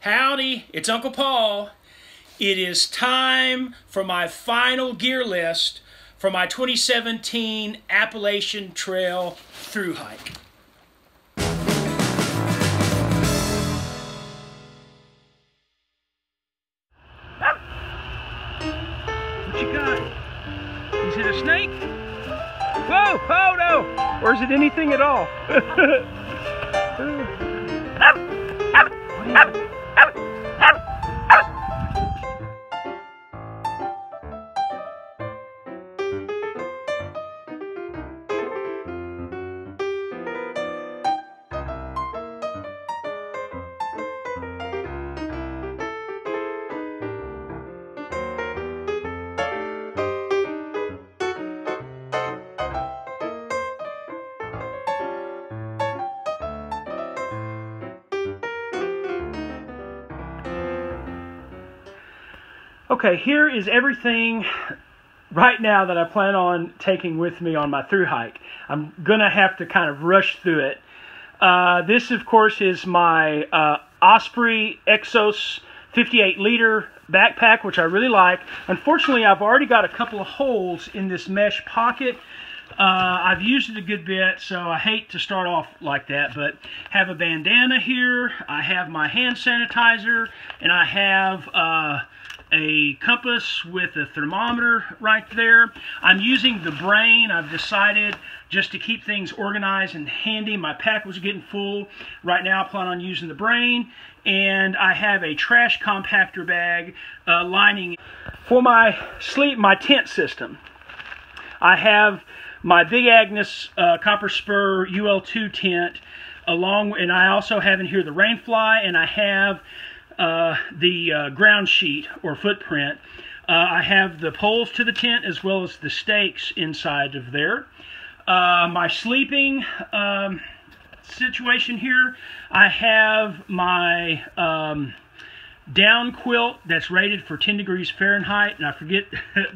Howdy, it's Uncle Paul. It is time for my final gear list for my 2017 Appalachian Trail Thru-Hike. What you got? Is it a snake? Whoa! Oh no! Or is it anything at all? Okay, here is everything right now that I plan on taking with me on my Thru-Hike. I'm going to have to kind of rush through it. This, of course, is my Osprey Exos 58-liter backpack, which I really like. Unfortunately, I've already got a couple of holes in this mesh pocket. I've used it a good bit, so I hate to start off like that, but have a bandana here, I have my hand sanitizer, and I have a compass with a thermometer right there. I'm using the Brain. I've decided just to keep things organized and handy. My pack was getting full. Right now I plan on using the Brain. And I have a trash compactor bag lining for my tent system. I have my Big Agnes Copper Spur UL2 tent, and I also have in here the Rainfly, and I have the ground sheet or footprint. I have the poles to the tent as well as the stakes inside of there. My sleeping situation here, I have my down quilt that's rated for 10 degrees Fahrenheit, and I forget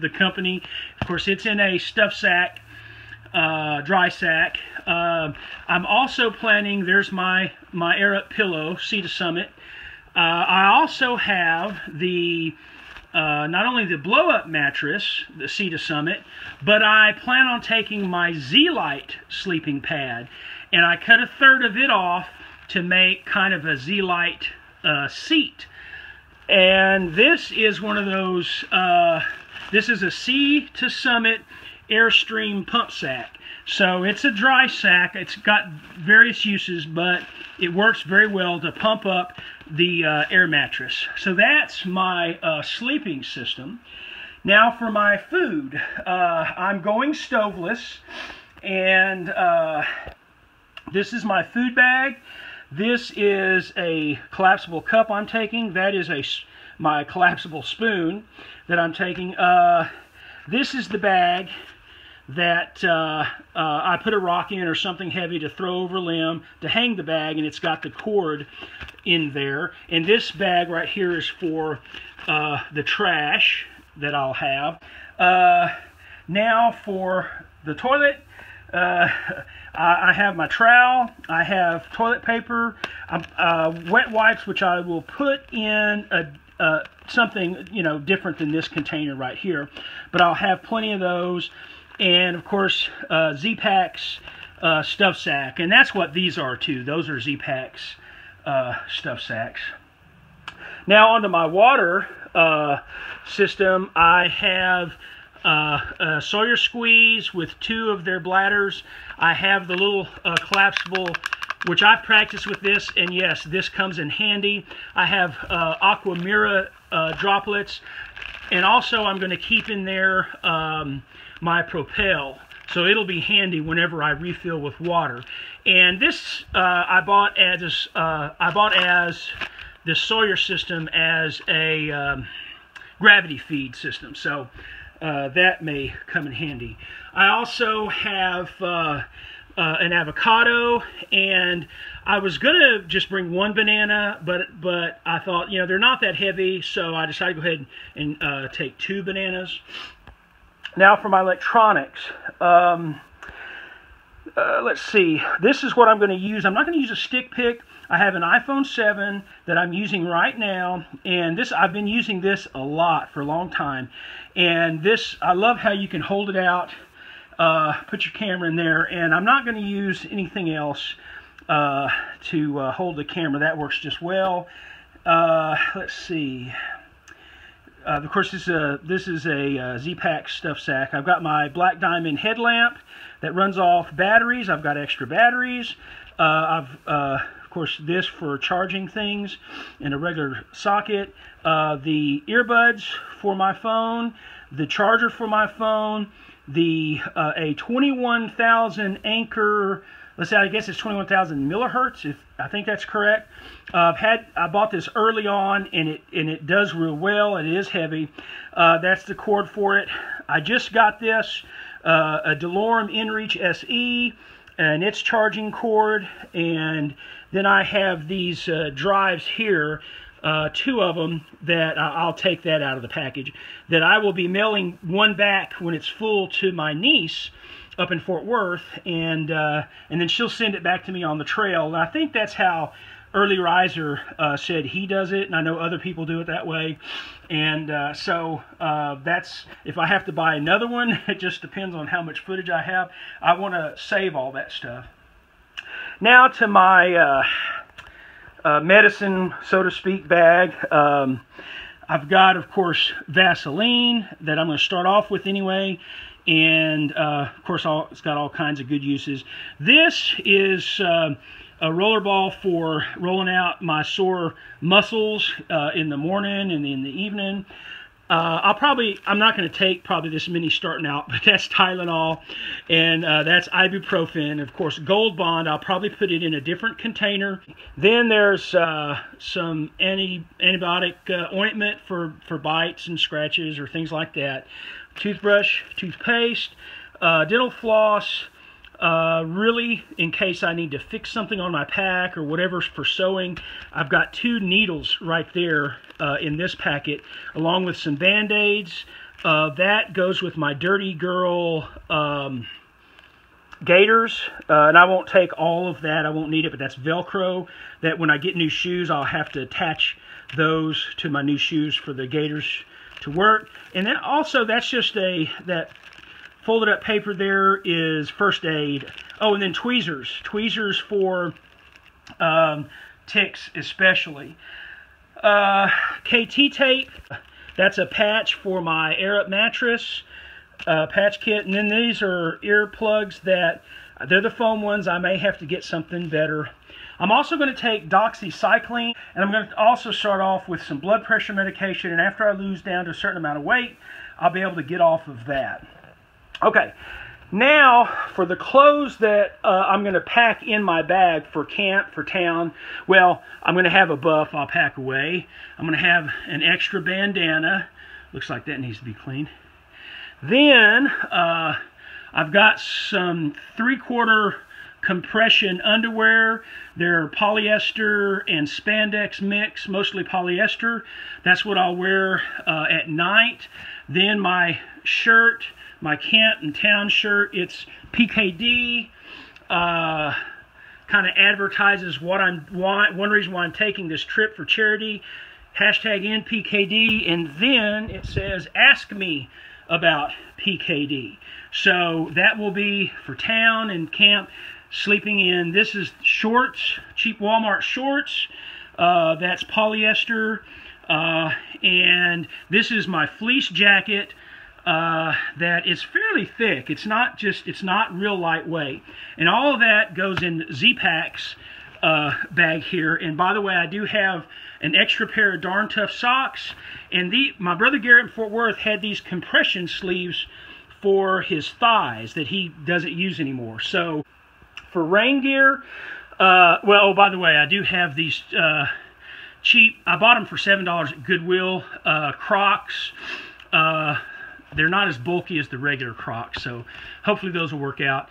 the company. Of course, it's in a stuff sack, dry sack. I'm also planning, there's my Air Up pillow, Sea to Summit. I also have the not only the blow-up mattress, the Sea to Summit, but I plan on taking my Z-Lite sleeping pad, and I cut a third of it off to make kind of a Z-Lite seat. And this is one of those, this is a Sea to Summit Airstream pump sack. So it's a dry sack. It's got various uses, but it works very well to pump up the air mattress. So that's my sleeping system. Now for my food, I'm going stoveless, and this is my food bag. This is a collapsible cup I'm taking. That is my collapsible spoon that I'm taking. This is the bag that I put a rock in or something heavy to throw over a limb to hang the bag, and it's got the cord in there. And this bag right here is for the trash that I'll have. Now for the toilet, I have my trowel, I have toilet paper, wet wipes, which I will put in something, you know, different than this container right here, but I'll have plenty of those. And of course, Z-Packs stuff sack, and that's what these are too. Those are Z-Packs stuff sacks. Now onto my water system. I have a Sawyer Squeeze with 2 of their bladders. I have the little collapsible, which I've practiced with this, and yes, this comes in handy. I have Aqua Mira droplets, and also I'm going to keep in there my Propel, so it'll be handy whenever I refill with water. And this I bought as this Sawyer system as a gravity feed system, so that may come in handy. I also have an avocado, and I was gonna just bring one banana, but I thought, you know, they're not that heavy, so I decided to go ahead and take 2 bananas. Now for my electronics. Let's see. This is what I'm going to use. I'm not going to use a stick pick. I have an iPhone 7 that I'm using right now, and I've been using this a lot for a long time. And this, I love how you can hold it out, put your camera in there, and I'm not going to use anything else to hold the camera. That works just well. Let's see. Of course, this is a Z-Pack stuff sack. I've got my Black Diamond headlamp that runs off batteries. I've got extra batteries. Of course, this for charging things in a regular socket. The earbuds for my phone. The charger for my phone. A 21,000 Anchor. Let's say, I guess it's 21,000 millihertz. I think that's correct. I bought this early on, and it does real well. It is heavy. That's the cord for it. I just got this, a DeLorme InReach SE, and its charging cord. And then I have these drives here, 2 of them that I'll take that out of the package. That I will be mailing one back when it's full to my niece up in Fort Worth, and then she'll send it back to me on the trail. And I think that's how Early Riser said he does it, and I know other people do it that way. And so that's, if I have to buy another one, it just depends on how much footage I have. I want to save all that stuff. Now to my medicine, so to speak, bag. I've got, of course, Vaseline that I'm going to start off with anyway. And of course, it's got all kinds of good uses. This is a roller ball for rolling out my sore muscles in the morning and in the evening. I'm not going to take probably this many starting out, but that's Tylenol, and that's ibuprofen. Of course, Gold Bond, I'll probably put it in a different container. Then there's some antibiotic ointment for bites and scratches or things like that. Toothbrush, toothpaste, dental floss, really in case I need to fix something on my pack or whatever for sewing. I've got 2 needles right there in this packet, along with some Band-Aids. That goes with my Dirty Girl gaiters, and I won't take all of that. I won't need it, but that's Velcro that when I get new shoes, I'll have to attach those to my new shoes for the gaiters to work. And then also, that's just that folded up paper there is first aid. Oh, and then tweezers for ticks especially. KT tape, that's a patch for my Air Up mattress patch kit. And then these are earplugs they're the foam ones. I may have to get something better. I'm also going to take doxycycline, and I'm going to also start off with some blood pressure medication, and after I lose down to a certain amount of weight, I'll be able to get off of that. Okay, now for the clothes that I'm going to pack in my bag for camp, for town. Well, I'm going to have a buff I'll pack away. I'm going to have an extra bandana. Looks like that needs to be cleaned. Then I've got some 3/4 compression underwear. They're polyester and spandex mix, mostly polyester. That's what I'll wear at night. Then my shirt, my camp and town shirt, it's PKD. Kind of advertises what one reason why I'm taking this trip for charity. Hashtag NPKD, and then it says, ask me about PKD. So that will be for town and camp. Sleeping in, this is shorts, cheap Walmart shorts, that's polyester, and this is my fleece jacket that is fairly thick. It's not real lightweight, and all of that goes in Z-Pack's bag here. And by the way, I do have an extra pair of Darn Tough socks, and my brother Garrett in Fort Worth had these compression sleeves for his thighs that he doesn't use anymore. So for rain gear, oh, by the way, I do have these cheap, I bought them for $7 at Goodwill, Crocs. They're not as bulky as the regular Crocs, so hopefully those will work out.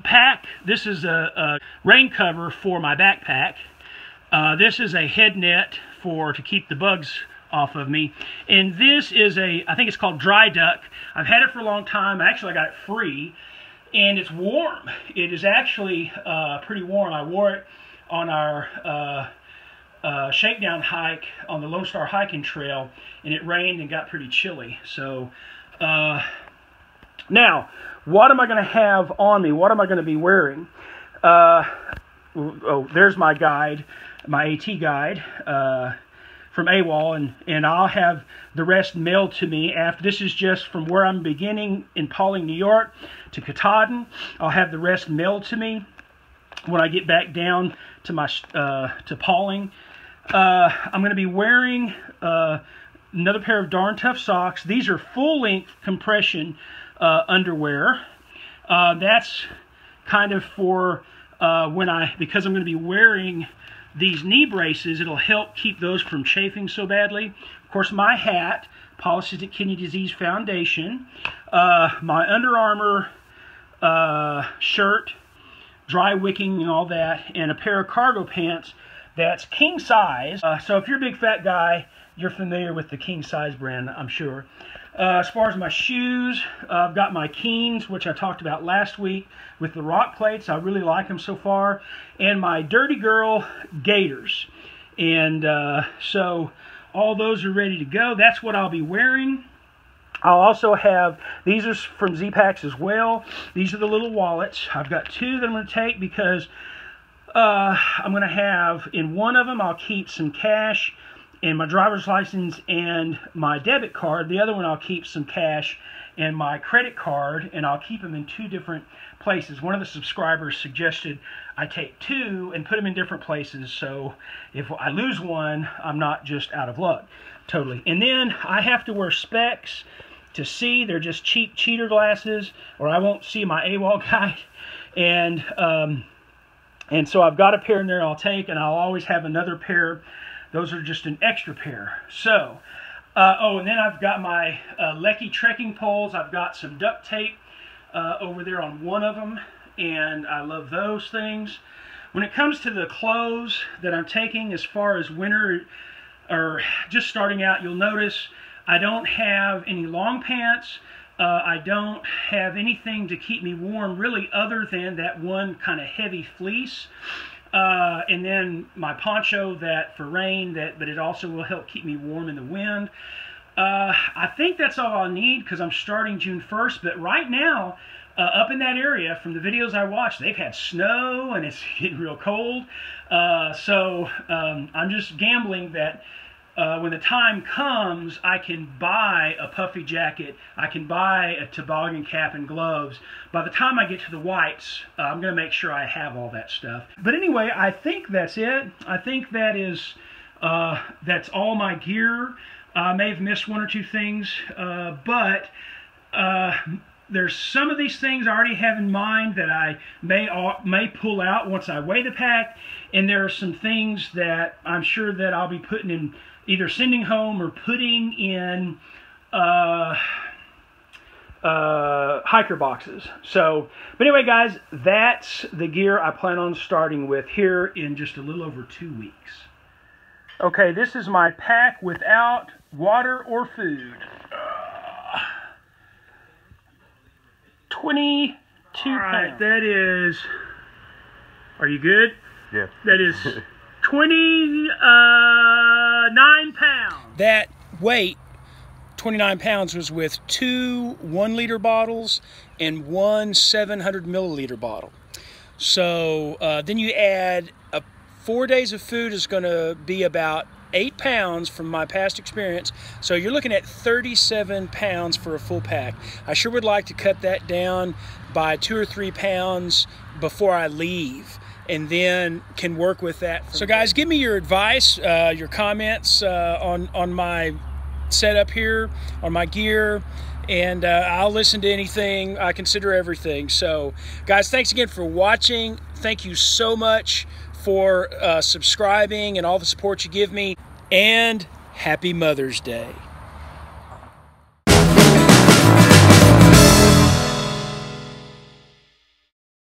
Pack, this is a rain cover for my backpack. This is a head net to keep the bugs off of me. And this is I think it's called Dry Duck. I've had it for a long time. Actually, I got it free. And it's warm. It is actually pretty warm. I wore it on our shakedown hike on the Lone Star hiking trail, and it rained and got pretty chilly. So now, what am I going to have on me? What am I going to be wearing? Oh, there's my guide, my AT guide from AWOL, and I'll have the rest mailed to me after. This is just from where I'm beginning in Pawling, New York to Katahdin. I'll have the rest mailed to me when I get back down to my to Pawling. I'm going to be wearing another pair of Darn Tough socks. These are full-length compression underwear. That's kind of for because I'm going to be wearing these knee braces, it'll help keep those from chafing so badly. Of course, my hat, Polycystic Kidney Disease Foundation, my Under Armour shirt, dry wicking and all that, and a pair of cargo pants that's king size. So if you're a big fat guy, you're familiar with the king size brand, I'm sure. As far as my shoes, I've got my Keens, which I talked about last week, with the rock plates. I really like them so far. And my Dirty Girl Gators. And so all those are ready to go. That's what I'll be wearing. I'll also have, these are from Z-Packs as well. These are the little wallets. I've got two that I'm going to take because I'm going to have, in one of them, I'll keep some cash and my driver's license and my debit card. The other one I'll keep some cash and my credit card, and I'll keep them in two different places. One of the subscribers suggested I take two and put them in different places, so if I lose one, I'm not just out of luck. Totally. And then I have to wear specs to see. They're just cheap cheater glasses, or I won't see my AWOL guide. And so I've got a pair in there I'll take, and I'll always have another pair. Those are just an extra pair. So, oh, and then I've got my Lecky trekking poles. I've got some duct tape over there on one of them, and I love those things. When it comes to the clothes that I'm taking as far as winter or just starting out, you'll notice I don't have any long pants. I don't have anything to keep me warm really other than that one kind of heavy fleece. And then my poncho that for rain, but it also will help keep me warm in the wind. I think that's all I'll need because I'm starting June 1st. But right now, up in that area, from the videos I watched, they've had snow and it's getting real cold. So I'm just gambling that when the time comes, I can buy a puffy jacket, I can buy a toboggan cap and gloves. By the time I get to the whites, I'm going to make sure I have all that stuff. But anyway, I think that's it. I think that is, that's all my gear. I may have missed one or two things, but there's some of these things I already have in mind that I may pull out once I weigh the pack, and there are some things that I'm sure that I'll be putting in, either sending home or putting in hiker boxes. So, but anyway, guys, that's the gear I plan on starting with here in just a little over 2 weeks. Okay, this is my pack without water or food. 22 pounds. That is, are you good? Yeah. That is 29 pounds. That weight, 29 pounds, was with 2 1-liter bottles and 1 700 milliliter bottle. So then you add 4 days of food is going to be about 8 pounds from my past experience. So you're looking at 37 pounds for a full pack. I sure would like to cut that down by 2 or 3 pounds before I leave, and then can work with that. So guys, give me your advice, your comments on my setup here, on my gear, and I'll listen to anything. I consider everything. So guys, thanks again for watching. Thank you so much for subscribing and all the support you give me, and happy Mother's Day.